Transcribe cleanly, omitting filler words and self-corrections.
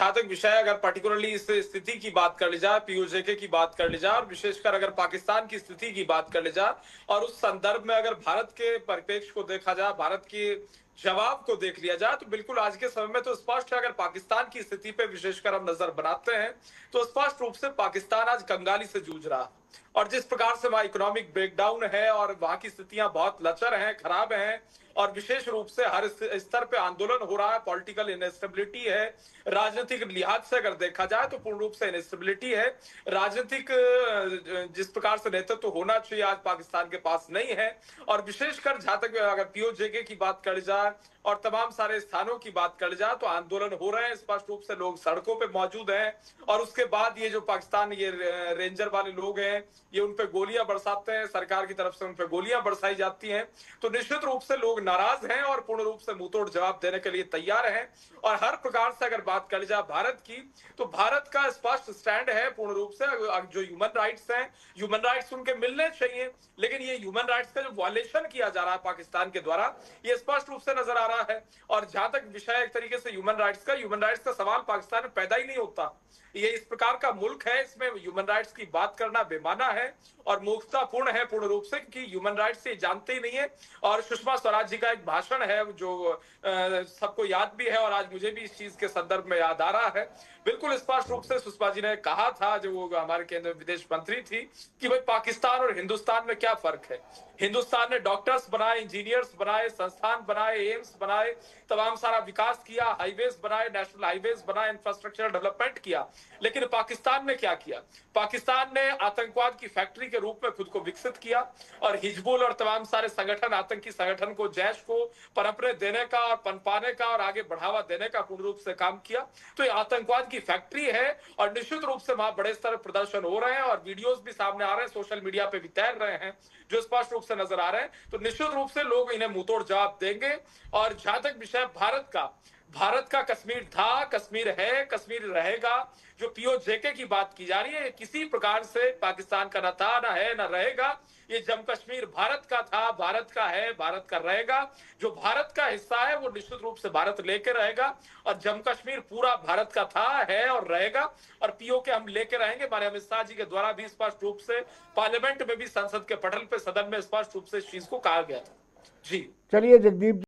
जहां तक विषय अगर पर्टिकुलरली इस स्थिति की बात कर ली जाए, पीओजेके की बात कर ली जाए और विशेषकर अगर पाकिस्तान की स्थिति की बात कर ली जाए और उस संदर्भ में अगर भारत के परिप्रेक्ष्य को देखा जाए, भारत के जवाब को देख लिया जाए, तो बिल्कुल आज के समय में तो स्पष्ट है, अगर पाकिस्तान की स्थिति पे विशेषकर हम नजर बनाते हैं तो स्पष्ट रूप से पाकिस्तान आज कंगाली से जूझ रहा है। और जिस प्रकार से वहां इकोनॉमिक ब्रेकडाउन है और वहां की स्थितियां बहुत लचर हैं, खराब हैं, और विशेष रूप से हर स्तर पे आंदोलन हो रहा है, पॉलिटिकल इनस्टेबिलिटी है, राजनीतिक लिहाज से अगर देखा जाए तो पूर्ण रूप से इनस्टेबिलिटी है, राजनीतिक जिस प्रकार से नेतृत्व होना चाहिए आज पाकिस्तान के पास नहीं है। और विशेषकर जहां तक अगर पीओजेके की बात कर जाए और तमाम सारे स्थानों की बात कर जाए तो आंदोलन हो रहे हैं, स्पष्ट रूप से लोग सड़कों पे मौजूद हैं। और उसके बाद ये जो पाकिस्तान ये रेंजर वाले लोग हैं, ये उन पे गोलियां बरसाते हैं, सरकार की तरफ से उन पे गोलियां बरसाई जाती हैं। तो निश्चित रूप से लोग नाराज हैं और पूर्ण रूप से मुंहतोड़ जवाब देने के लिए तैयार हैं। और हर प्रकार से अगर बात कर जाए भारत की, तो भारत का स्पष्ट स्टैंड है पूर्ण रूप से, जो ह्यूमन राइट्स हैं, ह्यूमन राइट्स उनके मिलने चाहिए, लेकिन ये ह्यूमन राइट्स का जो वायलेशन किया जा रहा है पाकिस्तान के द्वारा, ये स्पष्ट रूप से नजर आ रहा है। और जहां तक विषय एक तरीके से ह्यूमन राइट्स का सवाल पाकिस्तान में पैदा ही नहीं होता। ये इस प्रकार का मुल्क है, इसमें ह्यूमन राइट्स की बात करना बेमाना है और मूर्खतापूर्ण है पूर्ण रूप से, क्योंकि ह्यूमन राइट्स ये जानते ही नहीं है। और सुषमा स्वराज जी का एक भाषण है जो सबको याद भी है और आज मुझे भी इस चीज के संदर्भ में याद आ रहा है। बिल्कुल स्पष्ट रूप से सुषमा जी ने कहा था, जो वो हमारे केंद्रीय विदेश मंत्री थी, कि भाई पाकिस्तान और हिंदुस्तान में क्या फर्क है। हिंदुस्तान ने डॉक्टर्स बनाए, इंजीनियर्स बनाए, संस्थान बनाए, एम्स बनाए, तमाम सारा विकास किया, हाईवेज बनाए, नेशनल हाईवेज बनाए, इंफ्रास्ट्रक्चर डेवलपमेंट किया। लेकिन पाकिस्तान ने क्या किया? पाकिस्तान ने आतंकवाद की फैक्ट्री के रूप में खुद को विकसित किया और हिजबुल और तमाम सारे संगठन, आतंकी संगठन को, जैश को पनपने देने का और पनपाने का और आगे बढ़ावा देने का पूर्ण रूप से काम किया। तो ये आतंकवाद की फैक्ट्री है और निश्चित रूप से वहां बड़े स्तर पर प्रदर्शन हो रहे हैं और वीडियोस भी सामने आ रहे हैं, सोशल मीडिया पे भी तैर रहे हैं, जो स्पष्ट रूप से नजर आ रहे हैं। तो निश्चित रूप से लोग इन्हें मुंहतोड़ जवाब देंगे। और जहां तक विषय भारत का कश्मीर था, कश्मीर है, कश्मीर रहेगा, जो पीओजेके की बात की जा रही है, किसी प्रकार से पाकिस्तान का न था, न है, न रहेगा। ये जम्मू कश्मीर भारत का था, भारत का है, भारत का रहेगा। जो भारत का हिस्सा है वो निश्चित रूप से भारत लेके रहेगा और जम्मू कश्मीर पूरा भारत का था, है और रहेगा। और पीओके हम लेके रहेंगे। हमारे अमित शाह जी के द्वारा भी स्पष्ट रूप से पार्लियामेंट में भी, संसद के पटल पे, सदन में स्पष्ट रूप से इस चीज को कहा गया था। जी चलिए जगदीप।